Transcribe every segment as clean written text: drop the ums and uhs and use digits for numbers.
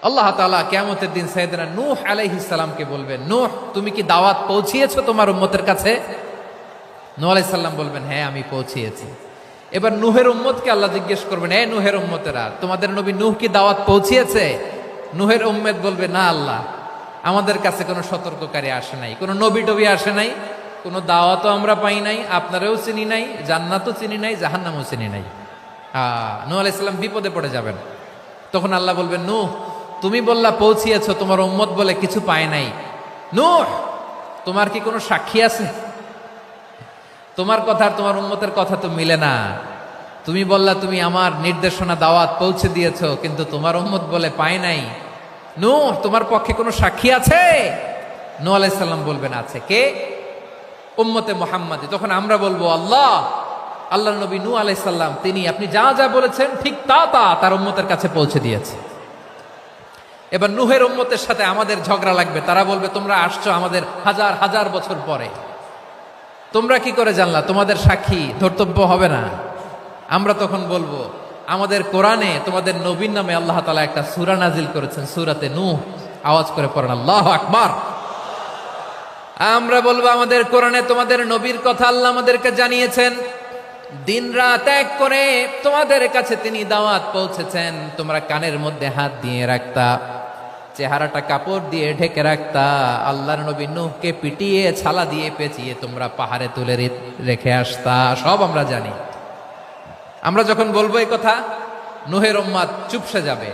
আল্লাহ তাআলা কিয়ামতের দিন সাইয়েদনা নূহ আলাইহিস সালামকে বলবেন, নূহ তুমি কি দাওয়াত পৌঁছিয়েছো তোমার উম্মতের কাছে? নূহ আলাইহিস সালাম বলবেন, হ্যাঁ আমি পৌঁছিয়েছি। এবার নূহের উম্মতকে আল্লাহ জিজ্ঞেস করবেন, এ নূহের উম্মতেরা, তোমাদের নবী নূহ কি দাওয়াত পৌঁছিয়েছে? নূহের উম্মত বলবে, না আল্লাহ, আমাদের কাছে কোনো সতর্ককারী আসে নাই, কোনো নবী টবি আসে নাই, কোনো দাওয়াতও আমরা পাই নাই, আপনারাও চিনি নাই, জান্নাতও চিনি নাই, জাহান্নামও চিনি নাই। নূহ আলাইহিস সালাম বিপদে পড়ে যাবেন। তখন আল্লাহ বলবেন, নূহ তুমি বললা পৌঁছিয়েছো, তোমার উম্মত বলে কিছু পায় নাই। নূহ তোমার কি কোনো সাক্ষী আছে? তোমার কথা আর তোমার উম্মতের কথা তো মিলে না। তুমি বললা তুমি আমার নির্দেশনা দাওয়াত পৌঁছে দিয়েছো, কিন্তু তোমার উম্মত বলে পায় নাই। নূহ তোমার পক্ষে কোনো সাক্ষী আছে? নূহ আলাইহিস সালাম বলবেন, আছে। কে? উম্মতে মুহাম্মাদী। তখন আমরা বলবো, আল্লাহর নবী নূহ আলাইহিস সালাম তিনি আপনি যা যা বলেছেন ঠিক তা তার উম্মতের কাছে পৌঁছে দিয়েছে। এবার নূহের উম্মতের সাথে আমাদের ঝগড়া লাগবে। তারা বলবে, তোমরা আসছো আমাদের হাজার হাজার বছর পরে, তোমরা কি করে জানলা? তোমাদের সাক্ষী ধর্তব্য হবে না? আমরা তখন বলবো, আমাদের কোরআনে তোমাদের নবীর নামে আল্লাহ তাআলা একটা সূরা নাজিল করেছেন, সূরাতে নূহ। আওয়াজ করে পড়েন আল্লাহু আকবার। আমরা বলবো, আমাদের কোরআনে তোমাদের নবীর কথা আল্লাহ আমাদেরকে জানিয়েছেন, দিন রাত এক করে তোমাদের কাছে তিনি দাওয়াত পৌঁছেছেন। তোমরা কানের মধ্যে হাত দিয়ে রাখতা, চেহারাটা কাপড় দিয়ে ঢেকে রাখতা, আল্লাহর নবী নূহকে পিটিয়ে ছালা দিয়ে পেঁচিয়ে তোমরা পাহাড়ে তুলে রেখে আসতা। সব আমরা জানি। আমরা যখন বলবো এই কথা, নূহের উম্মত চুপসে যাবে।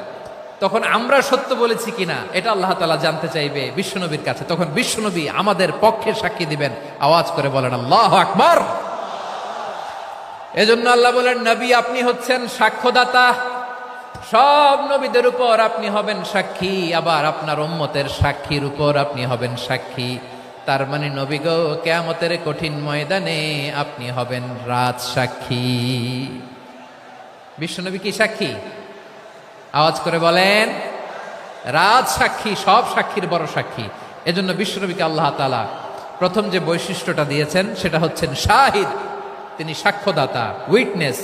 তখন আমরা সত্য বলেছি কিনা এটা আল্লাহ তাআলা জানতে চাইবে বিশ্বনবীর কাছে। তখন বিশ্বনবী আমাদের পক্ষে সাক্ষী দিবেন। আওয়াজ করে বলেন আল্লাহু আকবার। এজন্য আল্লাহ বলেন, নবী আপনি হচ্ছেন সাক্ষ্যদাতা, সব নবীদের উপর আপনি হবেন সাক্ষী, আবার আপনার উম্মতের সাক্ষীর উপর আপনি হবেন সাক্ষী। তার মানে নবী গো, কিয়ামতের কঠিন ময়দানে আপনি হবেন রাজ সাক্ষী। বিশ্বনবী কি সাক্ষী? আওয়াজ করে বলেন, রাজ সাক্ষী, সব সাক্ষীর বড় সাক্ষী। এজন্য বিশ্বনবীকে আল্লাহ তাআলা প্রথম যে বৈশিষ্ট্যটা দিয়েছেন সেটা হচ্ছেন শাহিদ। তিনি সাক্ষ্যদাতা, উইটনেস।